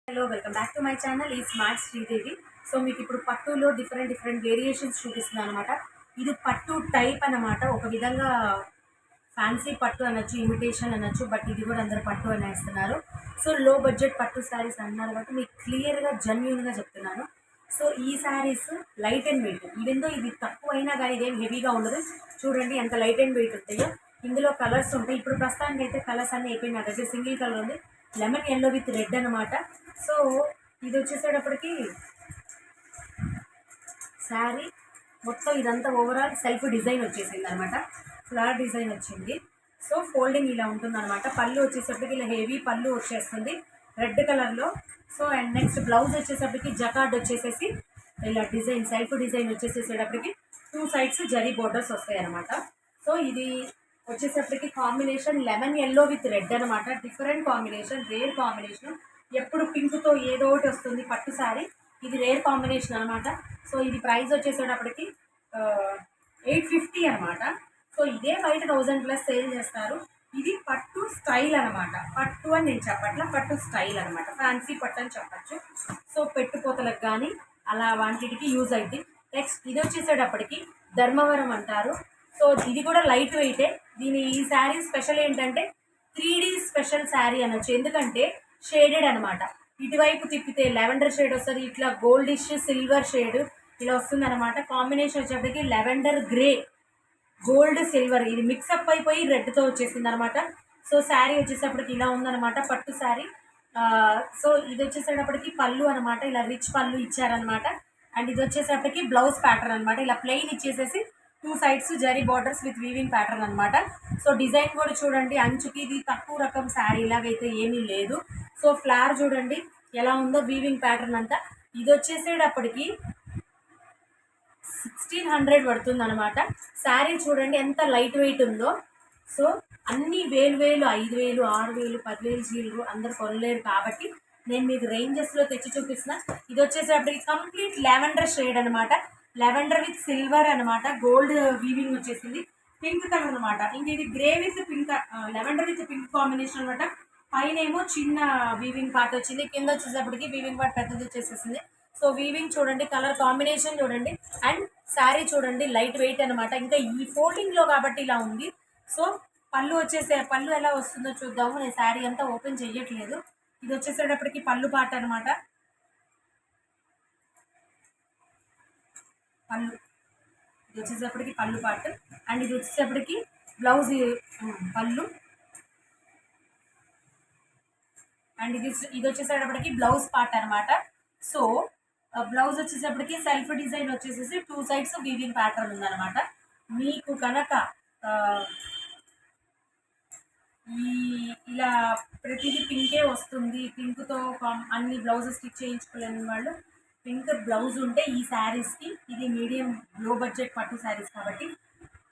Hello welcome back to my channel ఈ smart Sridevi. So మీకు ఇప్పుడు పట్టులో డిఫరెంట్ వేరియేషన్స్ చూపిస్తున్నాను అనమాట. ఇది పట్టు టైప్ అనమాట. ఒక విధంగా ఫ్యాన్సీ పట్టు అనొచ్చు, ఇమిటేషన్ అనొచ్చు, బట్ ఇది కూడా అందరు పట్టు అనేస్తున్నారు. సో లో బడ్జెట్ పట్టు శారీస్ అన్నారు కాబట్టి మీకు క్లియర్గా జెన్యూన్గా చెప్తున్నాను. సో ఈ శారీస్ లైట్ అండ్ వెయిట్, ఈవెందో ఇది తక్కువ అయినా కానీ ఇదేం హెవీగా ఉండదు. చూడండి ఎంత లైట్ అండ్ వెయిట్ ఉంటాయో. ఇందులో కలర్స్ ఉంటాయి. ఇప్పుడు ప్రస్తుతానికి అయితే కలర్స్ అన్నీ అయిపోయినాయి. నాకైతే సింగిల్ కలర్ ఉంది, లెమన్ ఎల్లో విత్ రెడ్ అనమాట. సో ఇది వచ్చేసేటప్పటికి శారీ మొత్తం ఇదంతా ఓవరాల్ సెల్ఫ్ డిజైన్ వచ్చేసింది అనమాట. ఫ్లవర్ డిజైన్ వచ్చింది. సో ఫోల్డింగ్ ఇలా ఉంటుంది అనమాట. పళ్ళు వచ్చేసప్పటికి ఇలా హెవీ పళ్ళు వచ్చేస్తుంది రెడ్ కలర్లో. సో అండ్ నెక్స్ట్ బ్లౌజ్ వచ్చేసప్పటికి జకార్డ్ వచ్చేసేసి ఇలా డిజైన్ సెల్ఫ్ డిజైన్ వచ్చేసేటప్పటికి 2 సైడ్స్ జరీ బోర్డర్స్ వస్తాయి అనమాట. సో ఇది వచ్చేసప్పటికి combination lemon yellow with red అనమాట. Different combination, rare combination. ఎప్పుడు పింక్తో ఏదో ఒకటి వస్తుంది పట్టు శారీ. ఇది రేర్ కాంబినేషన్ అనమాట. సో ఇది ప్రైస్ వచ్చేసేటప్పటికి 850 అనమాట. సో ఇదే బయట 1000+ సేల్ చేస్తారు. ఇది పట్టు స్టైల్ అనమాట. పట్టు అని నేను చెప్పట్లా, పట్టు స్టైల్ అనమాట. ఫ్యాన్సీ పట్టు అని చెప్పచ్చు. సో పెట్టుపోతలకు కానీ అలా వాటికి యూజ్ అవుతుంది. నెక్స్ట్ ఇది వచ్చేసేటప్పటికి ధర్మవరం అంటారు. సో ఇది కూడా లైట్ వెయిటే. ఈ శారీ స్పెషల్ ఏంటంటే 3D స్పెషల్ శారీ అనొచ్చు. ఎందుకంటే షేడెడ్ అనమాట. ఇటువైపు తిప్పితే లెవెండర్ షేడ్ వస్తుంది, ఇట్లా గోల్డిష్ సిల్వర్ షేడ్ ఇలా వస్తుంది అనమాట. కాంబినేషన్ వచ్చేటప్పటికి లెవెండర్ గ్రే గోల్డ్ సిల్వర్ ఇది మిక్సప్ అయిపోయి రెడ్తో వచ్చేసింది అనమాట. సో శారీ వచ్చేసేటప్పటికి ఇలా ఉందన్నమాట పట్టు శారీ. సో ఇది వచ్చేసేటప్పటికి పళ్ళు అనమాట. ఇలా రిచ్ పళ్ళు ఇచ్చారనమాట. అండ్ ఇది వచ్చేసేటప్పటికి బ్లౌజ్ ప్యాటర్న్ అనమాట. ఇలా ప్లెయిన్ ఇచ్చేసేసి 2 sides zari borders with weaving pattern అనమాట. సో డిజైన్ కూడా చూడండి, అంచుకి ఇది తక్కువ రకం శారీ ఇలాగైతే ఏమీ లేదు. సో ఫ్లవర్ చూడండి ఎలా ఉందో, వీవింగ్ ప్యాటర్న్ అంతా. ఇది వచ్చేసేటప్పటికి 1600 పడుతుంది అనమాట. శారీ చూడండి ఎంత లైట్ వెయిట్ ఉందో. సో అన్ని వేలు 5000, 6000, 10000 చీరలు అందరు కొనలేరు కాబట్టి నేను మీకు రేంజెస్లో తెచ్చి చూపిస్తున్నా. ఇది వచ్చేసేటప్పటికి కంప్లీట్ లెవెండర్ షేడ్ అనమాట. లెవెండర్ విత్ సిల్వర్ అనమాట. గోల్డ్ వీవింగ్ వచ్చేసింది. పింక్ కలర్ అనమాట. ఇంక ఇది grey with pink, lavender with pink combination అనమాట. పైన ఏమో చిన్న వీవింగ్ పార్ట్ వచ్చింది, కింద వచ్చేటప్పటికి వీవింగ్ పార్ట్ పెద్దది వచ్చేసేసింది. సో వీవింగ్ చూడండి, కలర్ కాంబినేషన్ చూడండి, అండ్ శారీ చూడండి లైట్ వెయిట్ అనమాట. ఇంకా ఈ ఫోల్డింగ్లో కాబట్టి ఇలా ఉంది. సో పళ్ళు ఎలా వస్తుందో చూద్దాము. నేను శారీ అంతా ఓపెన్ చెయ్యట్లేదు. ఇది వచ్చేసేటప్పటికి పళ్ళు పార్ట్ అనమాట. ఇది వచ్చేసేపటికి పళ్ళు పార్ట్. అండ్ ఇది వచ్చేసేపటికి బ్లౌజ్ పళ్ళు. అండ్ ఇది వచ్చేసేటప్పటికి బ్లౌజ్ పార్ట్ అనమాట. సో బ్లౌజ్ వచ్చేసేపటికి సెల్ఫ్ డిజైన్ వచ్చేసేసి 2 సైడ్స్ వీవింగ్ ప్యాటర్న్ ఉందన్నమాట. మీకు కనుక ఇలా ప్రతిదీ పింకే వస్తుంది, పింక్తో అన్ని బ్లౌజెస్ స్టిచ్ చేయించుకోలేని వాళ్ళు పింక్ బ్లౌజ్ ఉంటే ఈ శారీస్కి, ఇది మీడియం లో బడ్జెట్ పట్టు శారీస్ కాబట్టి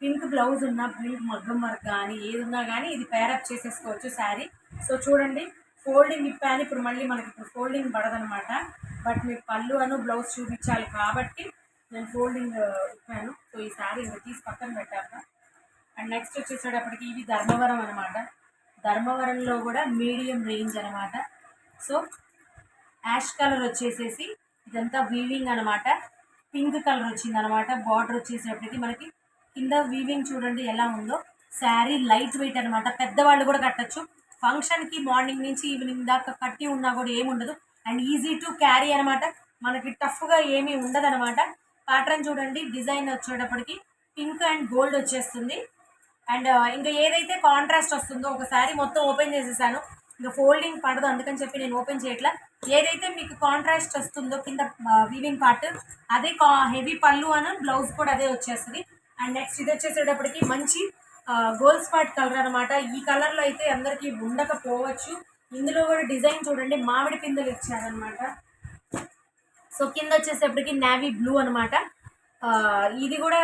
పింక్ బ్లౌజ్ ఉన్న, పింక్ మగ్గం వర్క్ కానీ ఏది ఉన్నా కానీ ఇది పేరప్ చేసేసుకోవచ్చు శారీ. సో చూడండి ఫోల్డింగ్ ఇప్పాను. ఇప్పుడు మళ్ళీ మనకి ఇప్పుడు ఫోల్డింగ్ పడదనమాట. బట్ మీకు పళ్ళు బ్లౌజ్ చూపించాలి కాబట్టి నేను ఫోల్డింగ్ ఇప్పాను. సో ఈ శారీ ఇంకా తీసి పక్కన పెట్టాక. అండ్ నెక్స్ట్ వచ్చేసేటప్పటికి ఇవి ధర్మవరం అనమాట. ధర్మవరంలో కూడా మీడియం రేంజ్ అనమాట. సో యాష్ కలర్ వచ్చేసేసి ఇదంతా వీవింగ్ అనమాట. పింక్ కలర్ వచ్చింది అనమాట. బార్డర్ వచ్చేసేటప్పటికి మనకి కింద వీవింగ్ చూడండి ఎలా ఉందో. శారీ లైట్ వెయిట్ అనమాట. పెద్దవాళ్ళు కూడా కట్టచ్చు. ఫంక్షన్కి మార్నింగ్ నుంచి ఈవినింగ్ దాకా కట్టి ఉన్నా కూడా ఏముండదు. అండ్ ఈజీ టు క్యారీ అనమాట. మనకి టఫ్గా ఏమీ ఉండదు అనమాట. ప్యాటర్న్ చూడండి, డిజైన్ వచ్చేటప్పటికి పింక్ అండ్ గోల్డ్ వచ్చేస్తుంది. అండ్ ఇంకా ఏదైతే కాంట్రాస్ట్ వస్తుందో, ఒకసారి మొత్తం ఓపెన్ చేసేసాను, ఇంకా ఫోల్డింగ్ పడదు అందుకని చెప్పి నేను ఓపెన్ చేయట్లా. ఏదైతే మీకు కాంట్రాస్ట్ వస్తుందో కింద వీవింగ్ పార్ట్, అదే హెవీ పళ్ళు బ్లౌజ్ కూడా అదే వచ్చేస్తుంది. అండ్ నెక్స్ట్ ఇది వచ్చేసేటప్పటికి మంచి గోల్డ్ స్పాట్ కలర్ అనమాట. ఈ కలర్లో అయితే అందరికీ ఉండకపోవచ్చు. ఇందులో కూడా డిజైన్ చూడండి, మామిడి పిందెలు ఇచ్చారనమాట. సో కింద వచ్చేసేపటికి నేవీ బ్లూ అనమాట. ఇది కూడా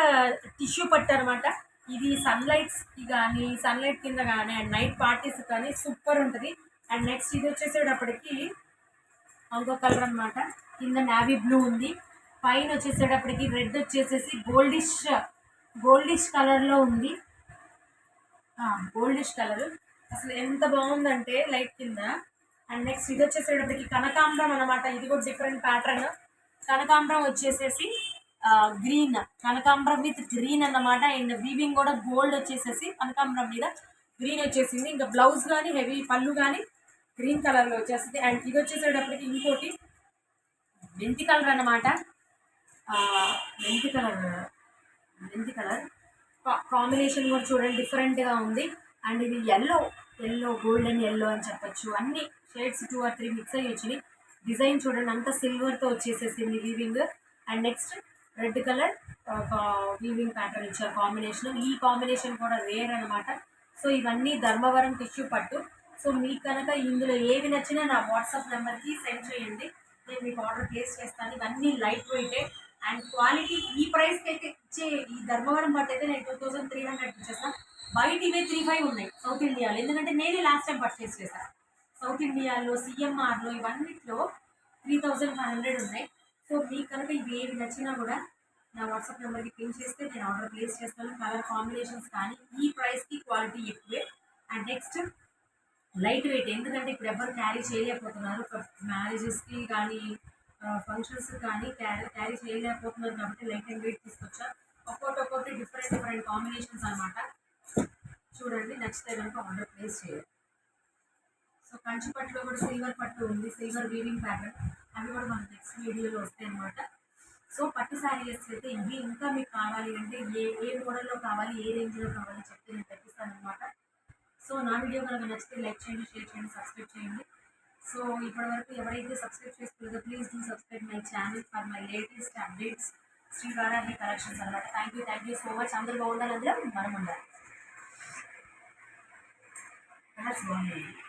టిష్యూ పట్టు అనమాట. ఇది సన్లైట్స్కి కానీ, సన్లైట్ కింద కానీ, అండ్ నైట్ పార్టీస్ కానీ సూపర్ ఉంటుంది. అండ్ నెక్స్ట్ ఇది వచ్చేసేటప్పటికి ఇంకో కలర్ అనమాట. కింద నేవీ బ్లూ ఉంది, పైన వచ్చేసేటప్పటికి రెడ్ వచ్చేసేసి గోల్డిష్ కలర్లో ఉంది. గోల్డిష్ కలర్ అసలు ఎంత బాగుందంటే లైట్ కింద అండ్ నెక్స్ట్ ఇది వచ్చేసేటప్పటికి కనకాంబరం అనమాట. ఇది కూడా డిఫరెంట్ ప్యాటర్న్. కనకాంబరం వచ్చేసేసి గ్రీన్, కనకాంబరం విత్ గ్రీన్ అన్నమాట. అండ్ వీవింగ్ కూడా గోల్డ్ వచ్చేసేసి కనకాంబరం మీద గ్రీన్ వచ్చేసింది. ఇంకా బ్లౌజ్ కానీ హెవీ పళ్ళు కానీ గ్రీన్ కలర్లో వచ్చేస్తుంది. అండ్ ఇది వచ్చేసేటప్పటికి ఇంకోటి మెంతి కలర్ అన్నమాట. మెంతి కలర్ కాంబినేషన్ కూడా చూడండి డిఫరెంట్గా ఉంది. అండ్ ఇది ఎల్లో గోల్డెన్ ఎల్లో అని చెప్పొచ్చు. అన్ని షేడ్స్ 2 or 3 మిక్స్ అయ్యి వచ్చినాయి. డిజైన్ చూడండి అంతా సిల్వర్తో వచ్చేసేసింది weaving. And next red colour weaving pattern ఇచ్చారు కాంబినేషన్. ఈ కాంబినేషన్ కూడా రేర్ అనమాట. సో ఇవన్నీ ధర్మవరం టిష్యూ పట్టు. సో మీకు కనుక ఇందులో ఏవి నచ్చినా నా వాట్సాప్ నెంబర్కి సెండ్ చేయండి, నేను మీకు ఆర్డర్ ప్లేస్ చేస్తాను. ఇవన్నీ లైట్ వెయిటే అండ్ క్వాలిటీ. ఈ ప్రైస్కి అయితే ఇచ్చే ఈ ధర్మవరం పట్టు అయితే నేను 2300 ఇచ్చేస్తాను. బయట ఇవే 35 ఉన్నాయి సౌత్ ఇండియాలో, ఎందుకంటే నేనే లాస్ట్ టైం పర్చేస్ చేశాను. సౌత్ ఇండియాలో సిఎంఆర్లో ఇవన్నిట్లో 3500 ఉన్నాయి. సో మీకు కనుక ఇవి ఏవి నచ్చినా కూడా నా వాట్సాప్ నెంబర్కి పిన్ చేస్తే నేను ఆర్డర్ ప్లేస్ చేస్తాను. కలర్ కాంబినేషన్స్ కానీ ఈ ప్రైస్కి క్వాలిటీ ఎక్కువే. అండ్ నెక్స్ట్ లైట్ వెయిట్, ఎందుకంటే ఇప్పుడు ఎవరు క్యారీ చేయలేకపోతున్నారు. మ్యారేజెస్కి కానీ ఫంక్షన్స్ కానీ క్యారీ చేయలేకపోతున్నారు కాబట్టి లైట్ అండ్ వెయిట్ తీసుకొచ్చా. ఒక్కొక్కటి డిఫరెంట్ కాంబినేషన్స్ అనమాట. చూడండి నచ్చితే కనుక ఆర్డర్ ప్లేస్ చేయాలి. సో కంచి పట్టులో కూడా సిల్వర్ పట్టు ఉంది, సిల్వర్ వీవింగ్ ప్యాటర్న్. అవి కూడా మన నెక్స్ట్ వీడియోలో వస్తాయి అనమాట. సో పట్టు శారీస్ అయితే ఇవి. ఇంకా మీకు కావాలి అంటే ఏ మోడల్లో కావాలి, ఏ రేంజ్లో కావాలి చెప్తే నేను తెప్పిస్తాను అనమాట. సో నా వీడియో కనుక నచ్చితే లైక్ చేయండి, షేర్ చేయండి, సబ్స్క్రైబ్ చేయండి. సో ఇప్పటివరకు ఎవరైతే సబ్స్క్రైబ్ చేసుకోలేదో please do subscribe my channel for my latest updates. Shri Varahi collections అనమాట. Thank you so much. అందరూ బాగుండాలి, అందులో మనం ఉండాలి. That's one way.